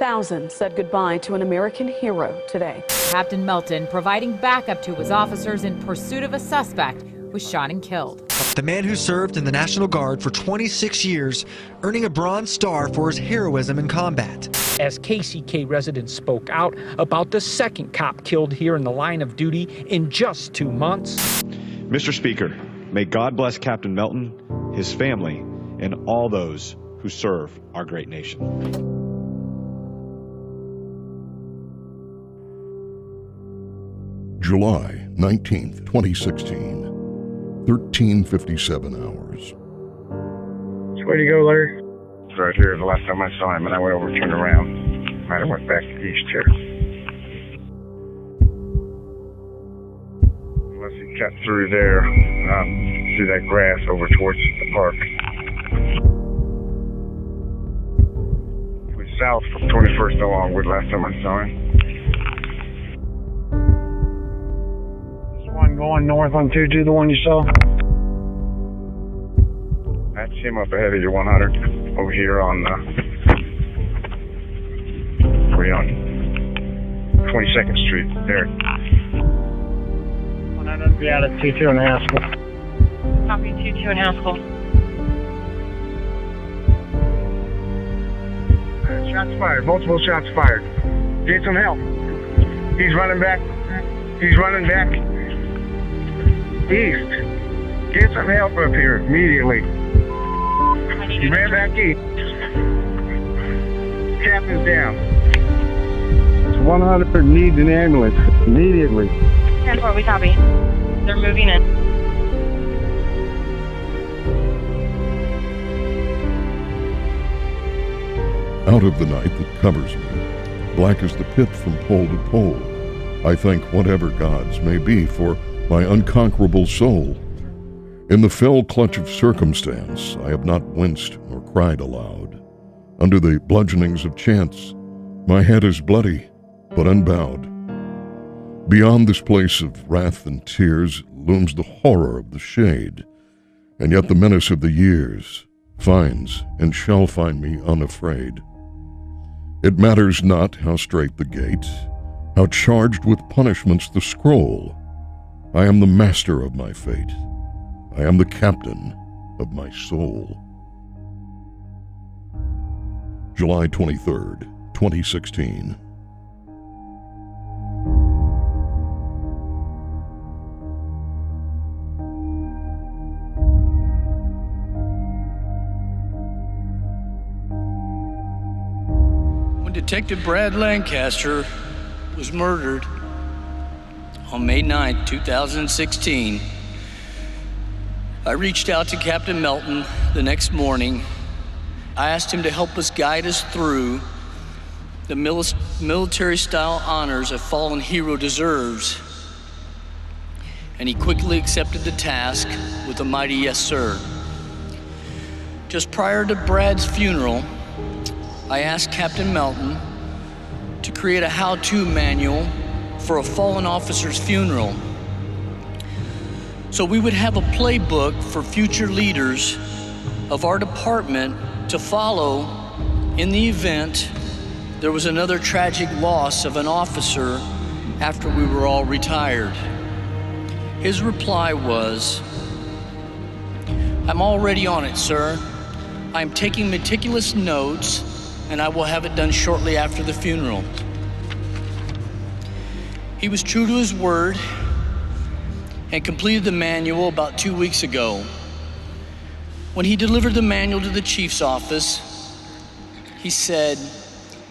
Thousands said goodbye to an American hero today. Captain Melton, providing backup to his officers in pursuit of a suspect, was shot and killed. The man who served in the National Guard for 26 years, earning a Bronze Star for his heroism in combat. As KCK residents spoke out about the second cop killed here in the line of duty in just 2 months. Mr. Speaker, may God bless Captain Melton, his family, and all those who serve our great nation. July 19th, 2016, 13:57 hours. Where'd you go, Larry? It's right here. The last time I saw him, and I went over, turned around. Might have went back east here. Unless he cut through there, through that grass over towards the park. He was south from 21st and Longwood last time I saw him. One going north on 22, the one you saw? That's him up ahead of you, 100. Over here on, we're on 22nd Street, there. 100 be out at 22 in Haskell. Copy 22 in Haskell. Shots fired, multiple shots fired. Get some help. He's running back. He's running back east. Get some help up here immediately. He ran back east. Captain's down. 100 needs an ambulance immediately. 10-4, we copy. They're moving in. Out of the night that covers me, black as the pit from pole to pole, I thank whatever gods may be for my unconquerable soul. In the fell clutch of circumstance, I have not winced nor cried aloud. Under the bludgeonings of chance, my head is bloody, but unbowed. Beyond this place of wrath and tears looms the horror of the shade, and yet the menace of the years finds and shall find me unafraid. It matters not how strait the gate, how charged with punishments the scroll. I am the master of my fate. I am the captain of my soul. July 23rd, 2016. When Detective Brad Lancaster was murdered on May 9, 2016, I reached out to Captain Melton the next morning. I asked him to help us guide us through the military-style honors a fallen hero deserves. And he quickly accepted the task with a mighty yes, sir. Just prior to Brad's funeral, I asked Captain Melton to create a how-to manual for a fallen officer's funeral, so we would have a playbook for future leaders of our department to follow in the event there was another tragic loss of an officer after we were all retired. His reply was, "I'm already on it, sir. I'm taking meticulous notes, and I will have it done shortly after the funeral." He was true to his word and completed the manual about 2 weeks ago. When he delivered the manual to the chief's office, he said,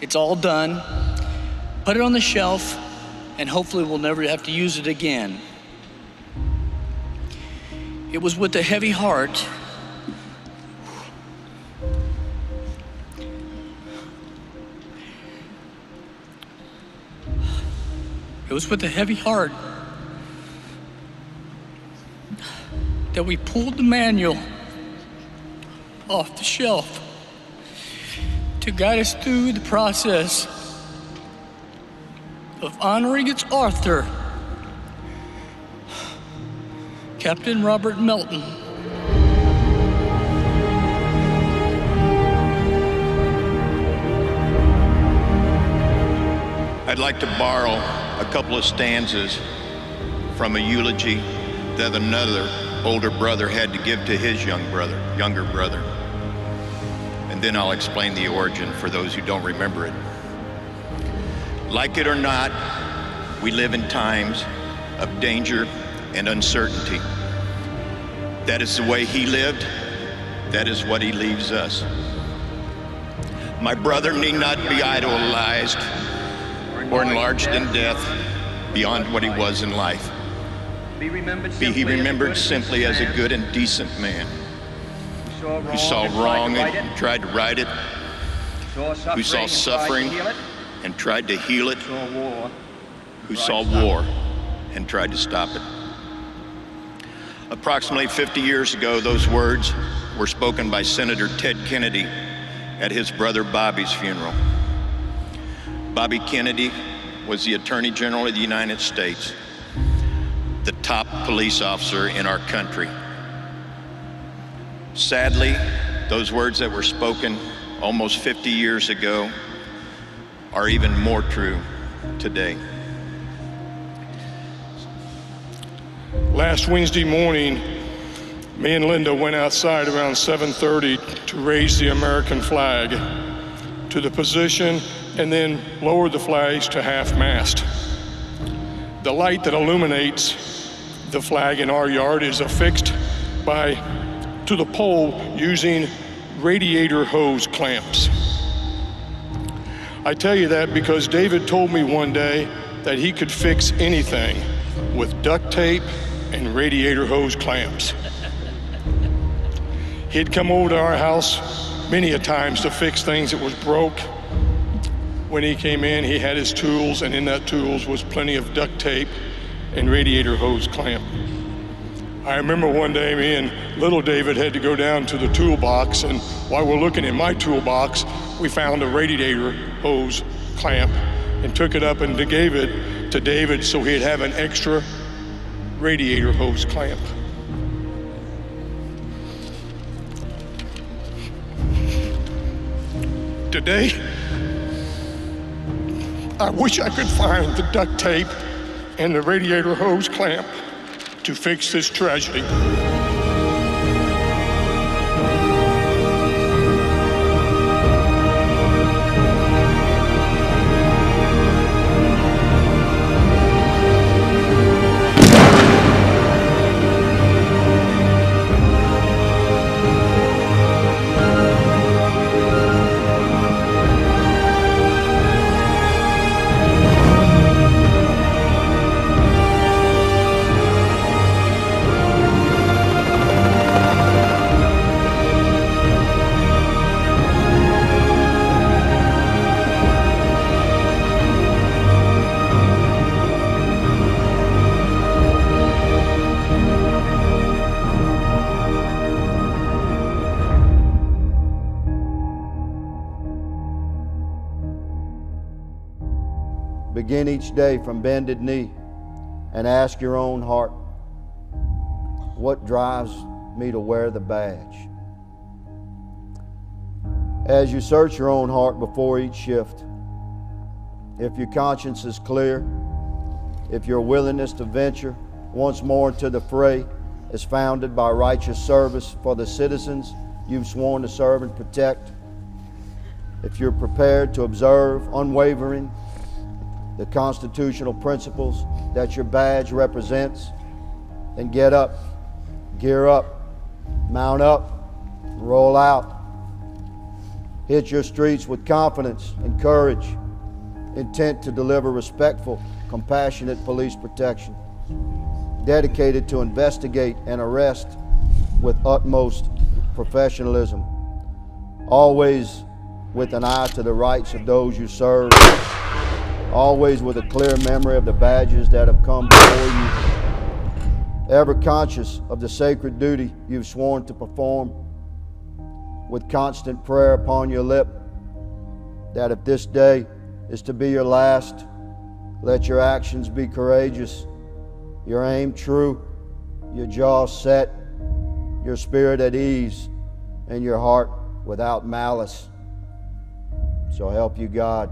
"It's all done. Put it on the shelf, and hopefully we'll never have to use it again." It was with a heavy heart that we pulled the manual off the shelf to guide us through the process of honoring its author, Captain Robert Melton. I'd like to borrow a couple of stanzas from a eulogy that another older brother had to give to his younger brother. And then I'll explain the origin for those who don't remember it. Like it or not, we live in times of danger and uncertainty. That is the way he lived. That is what he leaves us. My brother need not be idolized or enlarged in death beyond what he was in life. Be he remembered simply as a good and decent man who saw wrong and tried to right it, who saw suffering and tried to heal it, who saw war and tried to stop it. Approximately 50 years ago, those words were spoken by Senator Ted Kennedy at his brother Bobby's funeral. Bobby Kennedy was the Attorney General of the United States, the top police officer in our country. Sadly, those words that were spoken almost 50 years ago are even more true today. Last Wednesday morning, me and Linda went outside around 7:30 to raise the American flag to the position and then lower the flags to half-mast. The light that illuminates the flag in our yard is affixed to the pole using radiator hose clamps. I tell you that because David told me one day that he could fix anything with duct tape and radiator hose clamps. He'd come over to our house many a times to fix things that was broke. When he came in, he had his tools, and in that tools was plenty of duct tape and radiator hose clamp. I remember one day me and little David had to go down to the toolbox, and while we're looking in my toolbox, we found a radiator hose clamp and took it up and gave it to David so he'd have an extra radiator hose clamp. Today, I wish I could find the duct tape and the radiator hose clamp to fix this tragedy. Begin each day from bended knee and ask your own heart, what drives me to wear the badge? As you search your own heart before each shift, if your conscience is clear, if your willingness to venture once more into the fray is founded by righteous service for the citizens you've sworn to serve and protect, if you're prepared to observe unwavering the constitutional principles that your badge represents, then get up, gear up, mount up, roll out. Hit your streets with confidence and courage, intent to deliver respectful, compassionate police protection, dedicated to investigate and arrest with utmost professionalism, always with an eye to the rights of those you serve, always with a clear memory of the badges that have come before you, ever conscious of the sacred duty you've sworn to perform, with constant prayer upon your lip that if this day is to be your last, let your actions be courageous, your aim true, your jaw set, your spirit at ease, and your heart without malice. So help you God.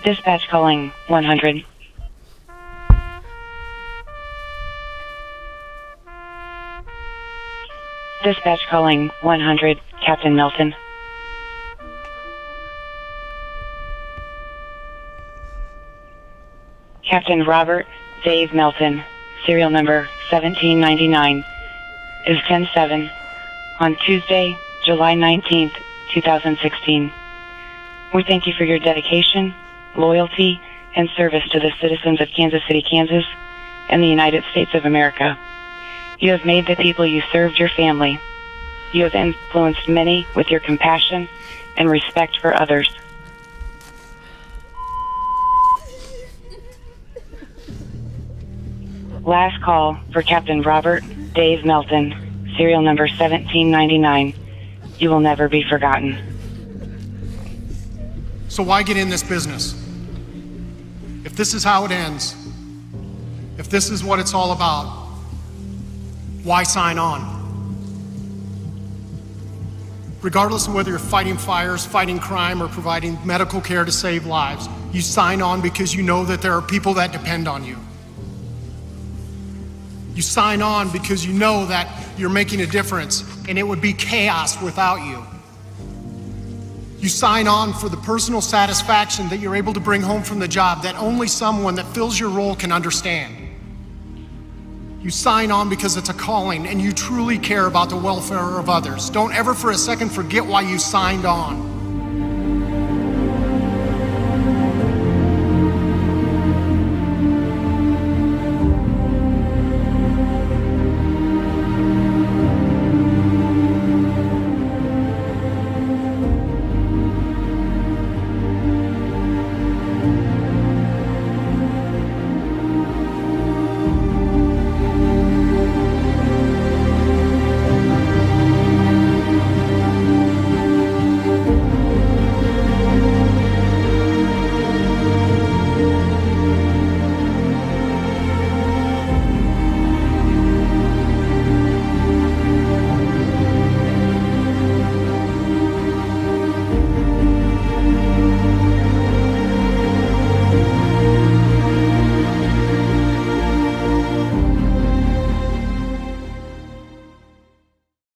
Dispatch calling 100. Dispatch calling 100, Captain Melton. Captain Robert Dave Melton, serial number 1799, is 10-7 on Tuesday, July 19th, 2016. We thank you for your dedication, loyalty, and service to the citizens of Kansas City, Kansas, and the United States of America. You have made the people you served your family. You have influenced many with your compassion and respect for others. Last call for Captain Robert Dave Melton, serial number 1799. You will never be forgotten. So why get in this business? If this is how it ends, if this is what it's all about, why sign on? Regardless of whether you're fighting fires, fighting crime, or providing medical care to save lives, you sign on because you know that there are people that depend on you. You sign on because you know that you're making a difference and it would be chaos without you. You sign on for the personal satisfaction that you're able to bring home from the job that only someone that fills your role can understand. You sign on because it's a calling and you truly care about the welfare of others. Don't ever for a second forget why you signed on.